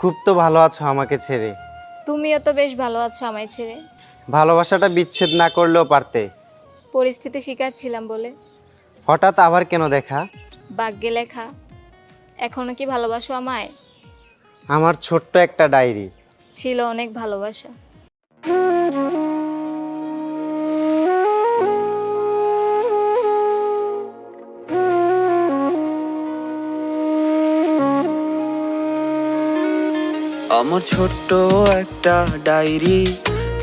খুব তো ভালো আছো আমাকে ছেড়ে। তুমিও তো বেশ ভালো আছো আমায় ছেড়ে। ভালোবাসাটা বিচ্ছেদ না করলেও পারতে। পরিস্থিতি শিকার ছিলাম বলে। হঠাৎ আবার কেন দেখা? ভাগ্যে লেখা। এখনো কি ভালোবাসো আমায়? আমার ছোট্ট একটা ডায়েরি। ছিল অনেক ভালোবাসা। আমার ছোট্ট একটা ডায়েরি,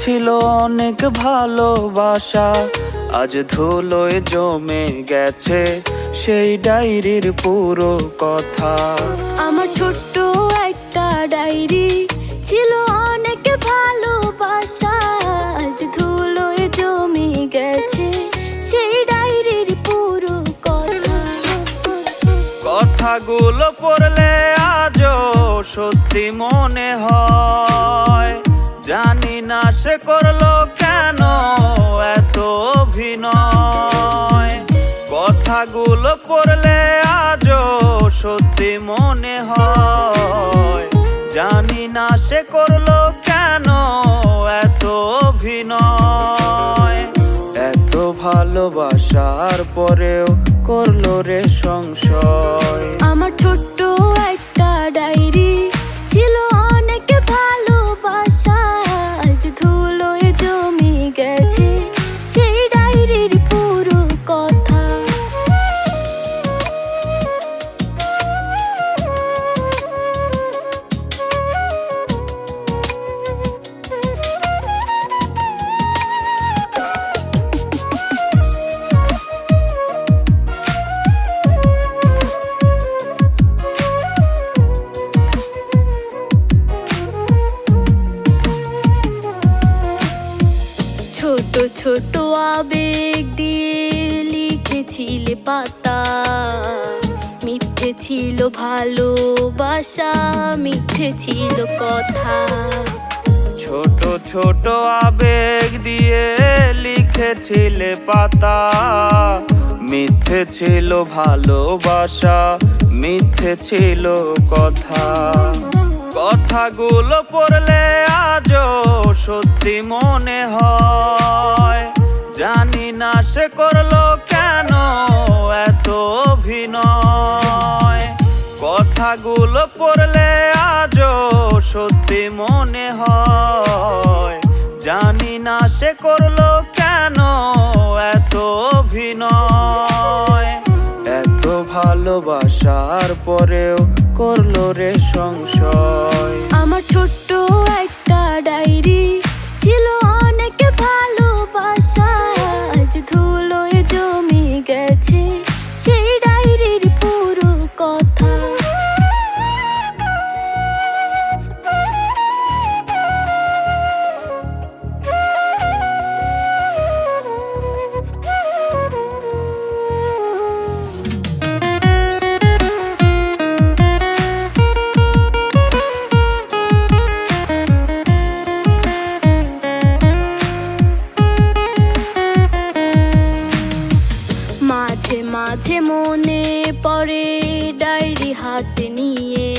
ছিল অনেক ভালোবাসা। আজ ধুলোয় জমে গেছে সেই ডায়েরির পুরো কথা। আমার ছোট্ট একটা ডায়েরি, ছিল অনেক ভালোবাসা। আজ ধুলোয় জমে গেছে সেই ডায়েরির পুরো কথা। কথাগুলো পড়লে আজও সত্যি মনে হয়। জানি না সে করলো কেন এত অভিনয়। কথাগুলো পড়লে আজও সত্যি মনে হয়। জানি না সে করলো কেন এত অভিনয়। এত ভালোবাসার পরেও করলো রে সংশয়। আমার ছোট্ট একটা ডায়েরি, ছিল অনেক ভালোবাসা। আজ ধুলোয় জমে গেছে সেই ডায়েরির পুরো কথা। ছোট ছোট আবেগ দিয়ে লিখেছিলে পাতা। মিথ্যে ছিল ভালোবাসা, মিথ্যে ছিল কথা। ছোট ছোট আবেগ দিয়ে লিখেছিলে পাতা। মিথ্যে ছিল ভালোবাসা, মিথ্যে ছিল কথা। কথাগুলো পড়লে আজও সত্যি মনে হয়। জানি না সে করলো কেন এত অভিনয়। কথাগুলো পড়লে আজও সত্যি মনে হয়। জানি না সে করলো কেন এত অভিনয়। এত ভালোবাসার পরেও করলো রে সংশয়। আমার ছোট্ট একটা ডায়েরি, ছিল অনেক ভালোবাসা। আজ ধুলোয় জমে গেছে সেই ডায়েরির পুরো কথা। মাঝে মাঝে মনে পড়ে ডায়েরি হাতে নিয়ে।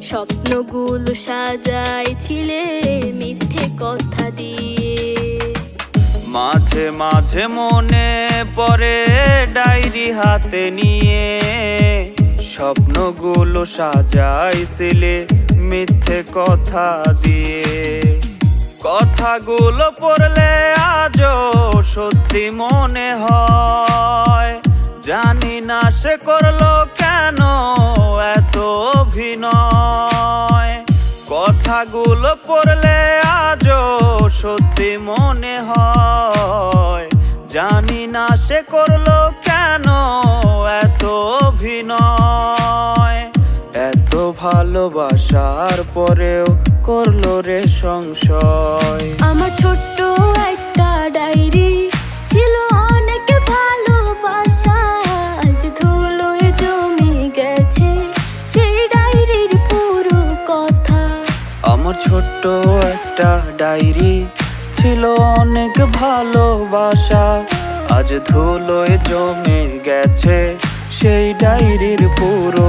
স্বপ্নগুলো সাজাইছিলে মিথ্যে কথা দিয়ে। মাঝে মাঝে মনে পড়ে ডায়েরি হাতে নিয়ে। স্বপ্নগুলো সাজাইছিলে মিথ্যে কথা দিয়ে। কথাগুলো পড়লে আজও সত্যি মনে হয়। জানি না সে করলো কেন এত অভিনয়। কথাগুলো পড়লে আজও সত্যি মনে হয়। জানি না সে করলো কেন এত অভিনয়। এত ভালোবাসার পরেও করলো রে সংশয়। আমার ছোট্ট একটা ডায়েরি, ছিল অনেক ভালোবাসা। আজ ধুলোয় জমে গেছে সেই ডায়েরির পুরো কথা। আমার ছোট্ট একটা ডায়েরি, ছিল অনেক ভালোবাসা। আজ ধুলোয় জমে গেছে সেই ডায়েরির পুরো